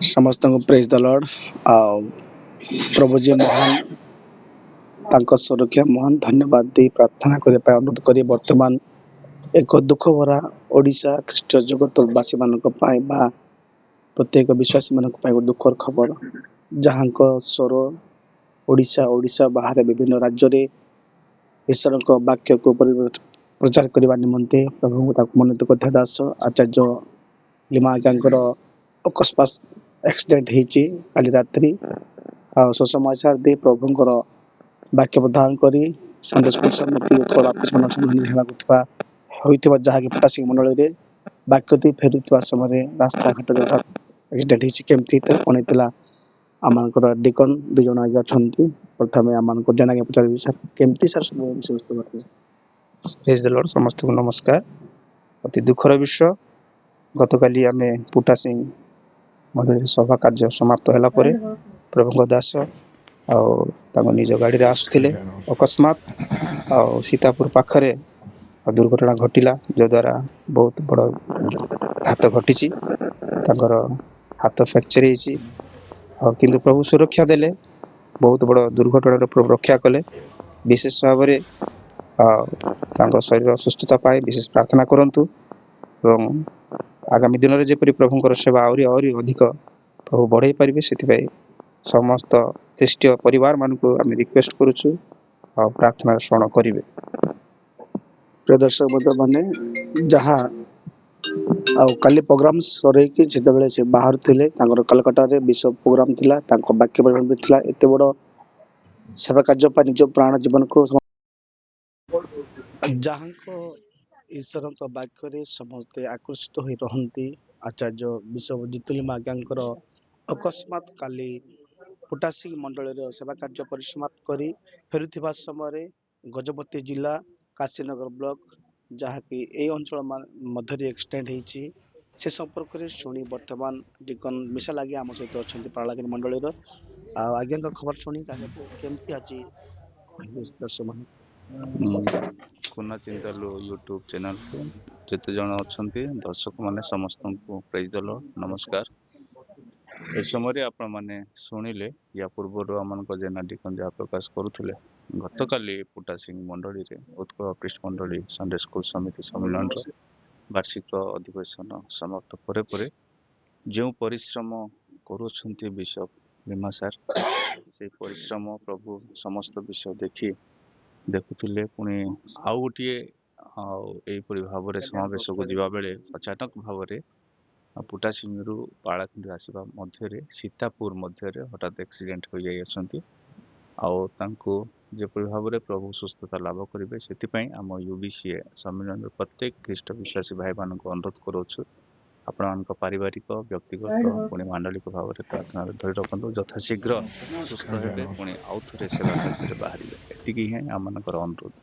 समस्त को praise the Lord प्रभु जी महान तांको सुरक्षा महान धन्यवाद दे प्रार्थना करने अनुरोध करी वर्तमान एक दुख भरा ओडिशा ख्रीष्ट जगतवासी मानक बा प्रत्येक विश्वासी मानक एक दुखर खबर जहाँ स्वर ओडिशा ओडिशा बाहर विभिन्न राज्य रे ईश्वर वाक्य को प्रचार करने निमंते प्रभु को मनोनीत करते दास आचार्य लिमा आज्ञांकर अकस्मात एक्सीडेंट होती काली रात्रि सुसमाचार दे प्रभुंकर वाक्य प्रदान करी संडे स्कूल समिति जहाँकि पटासी मंडल में वाक्य दे फेरुवा समय रास्ता घाट एक्सीडेंट होती केमती कौन होता आमर डिकन दुज आज अच्छा प्रथम आम जना पचारि सर केमती सर सब प्रेज द लॉर्ड समस्त को नमस्कार। अति दुखर विषय गतकाली आम पुटा सिंह मंडल सभा कार्य समाप्त होला परे प्रभु दास निज गाड़ी आसुले अकस्मात सीतापुर पाखरे दुर्घटना घटिला जो द्वारा बहुत बड़ घात घटी हाथ फ्रैक्चर किंतु प्रभु सुरक्षा देले बहुत बड़ दुर्घटना प्रभु रक्षा कले विशेष भाव शरीर सुस्थता पाए विशेष प्रार्थना करंतु एवं आगामी दिन में जपरी प्रभुंकर सेवा आहरी अधिक प्रभु बढ़ाई पारे से समस्त ख्रीष्टीय परिवार मान को आम रिक्वेस्ट करुचु प्रार्थना श्रवण करेंगे। प्रिय दर्शक बंधु मैंने जहाँ काली प्रोग्राम सरईकी जिते से बाहर थे कलकत्ता रे विश्व प्रोग्राम थिला वाक्य प्रदान भी थिला एत बड़ सेवा कार्य निज प्राण जीवन को जहाँ ईश्वर वाक्य समस्ते आकर्षित हो रही आचार्य विश्वजित आज्ञा अकस्मात काली पुटासी मंडल सेवा कार्य परिसमाप्त कर फेरुवा समय गजपति जिला काशीनगर ब्लॉक जहाँकि ए अंचल मध्य एक्सीडेंट होती से संपर्क में शुणी वर्तमान डिकन मिशा लगे आम सहित अच्छा पारलाखिनी मंडल आज्ञा खबर शुणी केमती आज दर्शक कुना चिंतालु यूट्यूब चैनल को जिते जन अच्छा दर्शक माने समस्त को प्रेज द लॉर्ड नमस्कार। ए समय आपण माने शुणिले या पूर्व आम जेना डिकन जहाँ प्रकाश करुले गतकाली पुटा सिंह मंडली रे उत्कल ख्रीष्ट मंडली संडे स्कूल समिति सम्मेलन वार्षिक अधिवेशन समाप्त परे परे जो परिश्रम करुछंती बिशप लिमा सार से परिश्रम प्रभु समस्त विषय देखी देखुले पुणी आउ गोटे यहीपरी भाव में समावेश को जीवा बेले अचानक भाव में पुटा सिंह रु पालाखंडी आसवा मध्य सीतापुर मध्य हठात एक्सीडेंट हो जाइछंती जेपरी भाव में प्रभु सुस्थता लाभ करेंगे से आम यूबीसीए सम्मेलन प्रत्येक ख्रीष्ट विश्वासी भाई मान अनुरोध करुछु आपण पारिवारिक व्यक्तिगत पुणी मांडलिक भाव में प्रार्थना धरी रखु यथाशीघ्र सुस्थ हे पुणी आउ थे सेवा कार्य बाहर एति ही आम अनुरोध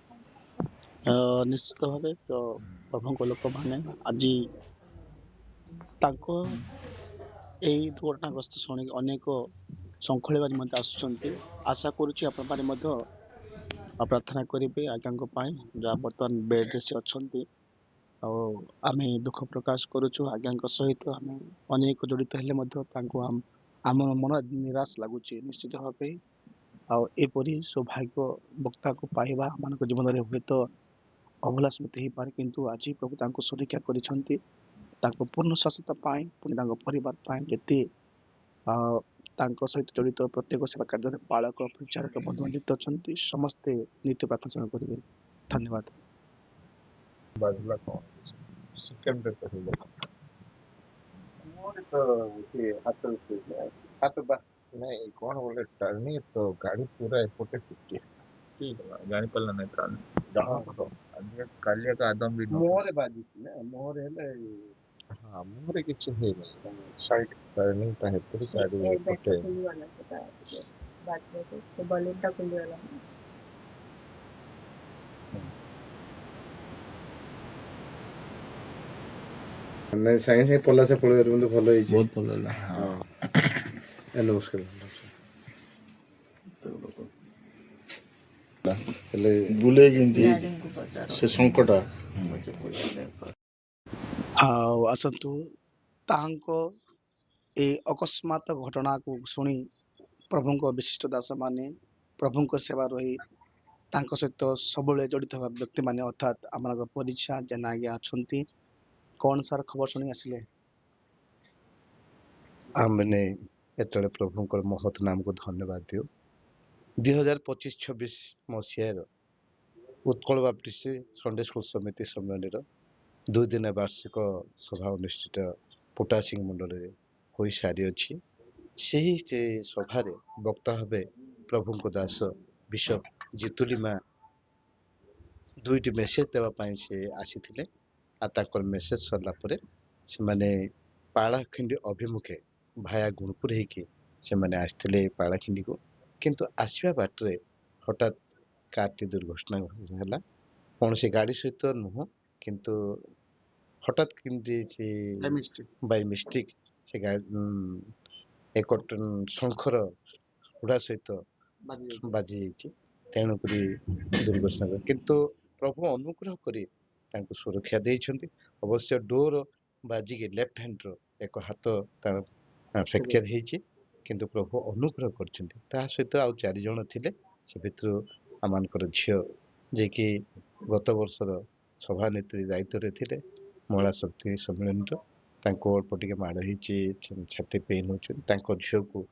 निश्चित भाव प्रभु लोक मैंने आज दुर्घटनाग्रस्त शुणी अनेक संखल निमंते आसुच्च आशा करुच्ची प्रार्थना करेंगे आज्ञा जहाँ बर्तमान बेड्रे से अच्छा आम दुख प्रकाश करुचु आज्ञा सहित आम अनेक जड़ित हेल्ले आम मन निराश लगुच निश्चित भाव एपरी सौभाग्य वक्ता को पाइबा मान जीवन में हुए तो अभूला स्मृति हो पारे किंतु आज प्रभु सुरक्षा करिसेंती पूर्ण स्वास्थ्य पुणी परिवार जिते सहित जड़ित प्रत्येक सेवा कार्य पालक प्रचारक बंधुबांधित अच्छा समस्ते नित्य प्रार्थना करेंगे। धन्यवाद। नहीं कौन बोले टर्निंग तो गाड़ी पूरा एपटे फिफ्टी ठीक जानी पाला नहीं टर्न कालिया का आदम भी मोहरे बाजी ना मोहरे हेले हाँ मोहरे किछ हे नहीं साइड टर्निंग ता है पूरी गाड़ी एपटे वाला पता बात तो बलेटा खुली वाला नहीं साइंस से पला से पळे बंद भलो है बहुत भलो है हां नमस्कार हेले बुले किंती से संकट आसतु ଏ ଅକସ୍ମାତ ଘଟଣାକୁ ଶୁଣି ପ୍ରଭୁଙ୍କ ବିଶିଷ୍ଟ ଦାସମାନେ ପ୍ରଭୁଙ୍କ ସେବା ରହି ତାଙ୍କ ସହିତ ସବୁବେଳେ ଜଡ଼ିତ ହେବା ବ୍ୟକ୍ତିମାନେ ଅର୍ଥାତ୍ ଆମର ପରିଚା ଜେନା ଆଜ୍ଞା ଅଛନ୍ତି। କ'ଣ ସାର୍ ଖବର ଶୁଣି ଆସିଲେ? आमने एतले प्रभुंकर महत नाम को धन्यवाद दियो 2025-26 मसीहार उत्कल बाप्टिस्ट संडे स्कूल समिति सम्मेलन 2 दिन वार्षिक सभा अनुष्ठित पुटा सिंह मंडल हो सारी अच्छी से सभा वक्ता हे प्रभुंक दास बिशप जितुलिमा दुईटी मेसेज देवाई से आसी मेसेज सरला से माने पालाखिंडी अभिमुखे भाया गुणपुर से माने आसते पालाखिंडी को किंतु आसवा बाटे हठात कारटी दुर्घटना है कौन से गाड़ी सहित नुह किंतु हठात किंतु से बाय मिस्टेक से एक शंखर उड़ा सहित बाजी जाइए तेणुक दुर्घटना किंतु प्रभु अनुग्रह कर सुरक्षा देइछन्ति अवश्य डोर बाजिके लेफ्ट हैंड रो एक हाथ तार फ्रैक्चर ହେଇଛି किंतु प्रभु अनुग्रह करछन्ति ता सहित आउ 4 जण थिले से भितर आमानकर झियो जे कि गत वर्षर सभानेत्री दायित्व रे थिले महिला शक्ति सम्मेलन रो तांको अल्प टिके माड़ ହେଇଛି छाती पेन होछ तांको झियो को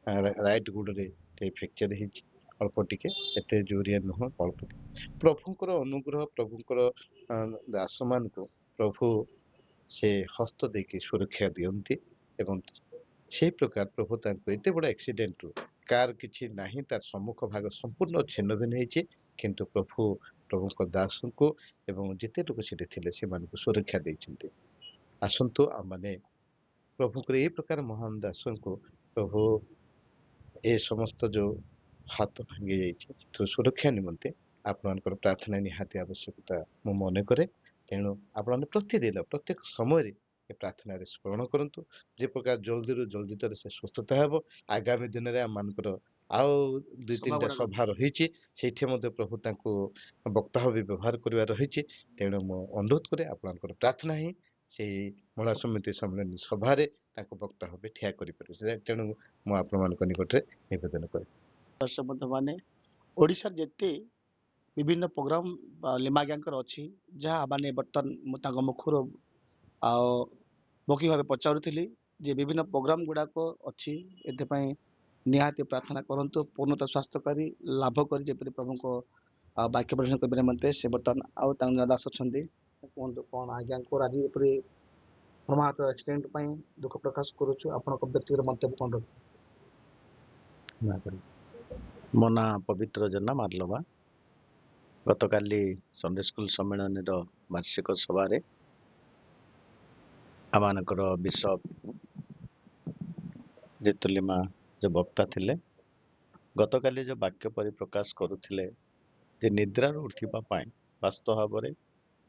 राइट गुड रे ते फ्रैक्चर ହେଇଛି अल्प टिके एते जोरिया नुह अल्प प्रभुंकर अनुग्रह प्रभुंकर दास मान को प्रभु से हस्त देकी सुरक्षा दियंती एवं से प्रकार प्रभु तांको एते बड़ा एक्सीडेंट रो कार किछि नाही तार सम्मुख भाग संपूर्ण छिन्न भिन्न ହେଇଛି किंतु प्रभु प्रभुंकर दास को एवं जेते लोक सेठी थिले से मान को सुरक्षा दैछन्ती आसंतो आमाने प्रभुंकर ए प्रकार महान दास को प्रभु ए समस्त जो हाथ भांगी जाइए तो सुरक्षा निमंते आपनकर प्रार्थना निहाती आवश्यकता मु मन करे तेणु आपने प्रतिदिन प्रत्येक समय ये प्रार्थना स्मरण करंतु जे प्रकार जल्दी रू जल्दी तर से सुस्थता हेबो आगामी दिन रे आमानकर आउ 2-3टा सभा रही प्रभु तांको वक्ता भाव व्यवहार करवा रही तेणु मु अनुरोध करे आपनकर प्रार्थना ही से महिला समिति सम्मेलन सभा वक्ता भाव ठिया कर तेणु मु आपण निकट निवेदन करे दर्शक बंधु माने ओडिशा जेते विभिन्न प्रोग्राम लिमाग्यांकर अच्छी जहाँ माने बर्तमान मुखर बकी भाव पचारूली जे विभिन्न प्रोग्राम गुड़ाक अच्छी एपाई निहाती प्रार्थना करंतु पूर्णता स्वास्थ्यकारी लाभ कर जेपरि प्रभु को वाक्य प्रदर्शन करने निमंते से बर्तमान आउ दास अच्छा कहतु कौन आज्ञा आज एपरी प्रमात एक्सीडेंट दुख प्रकाश करुचु आपण व्यक्तिगत मंतव्य कौन रही? मो ना पवित्र जेना मार्लवा गतकाली संडे स्कूल सम्मेलन वार्षिक सभा आमानकर बिशप जितुलिमा जो वक्ता थिले गतकाली जो वाक्य परिप्रकाश करुथिले जे निद्रा उठिबा पाई वास्तव भाव में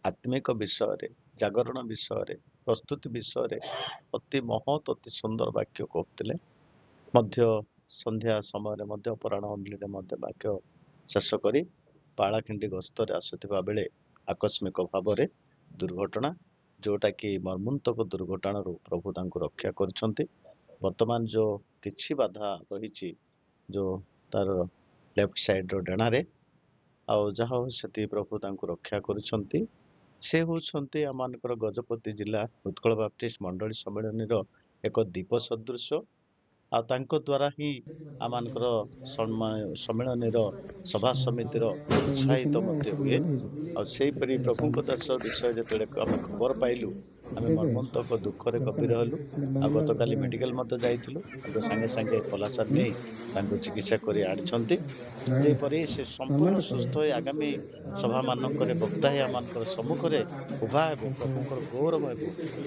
आत्मिक विषय जागरण विषय प्रस्तुति विषय अति महत् अति सुंदर वाक्य कहते मध्य संध्या समय अपराह अंजलि वाक्य शेष कर पालाखिंडी गस्तर आसुवा बेले आकस्मिक भाव में दुर्घटना जोटा कि मर्मन्तक दुर्घटना प्रभु तांको रक्षा करछन्ति वर्तमान जो किछि बाधा रही जो तार लेफ्ट साइड रो डेणारे आउ जहाँ से प्रभु तांको रक्षा करछन्ति से होछन्ति आमानकर गजपति जिला उत्कल बाप्टिस्ट मंडली सम्मेलन एक दीप सदृश आ तांको द्वारा ही आमानकर सम्मेलन सभा समिति उत्साहित हुए आईपरी प्रभुंक दास विषय जो आम खबर पाइलु आम मर्मन्तक दुखरे कपि रहलु आ गत काली मेडिकल मत जाइथिलु संगे संगे पलासार नहीं चिकित्सा कर आनिछन्ति जेपरि से संपूर्ण सुस्थ हो आगामी सभा मानक वक्ता आम सम्मुखें उभा हेबु प्रभुंकर गौरव हेबु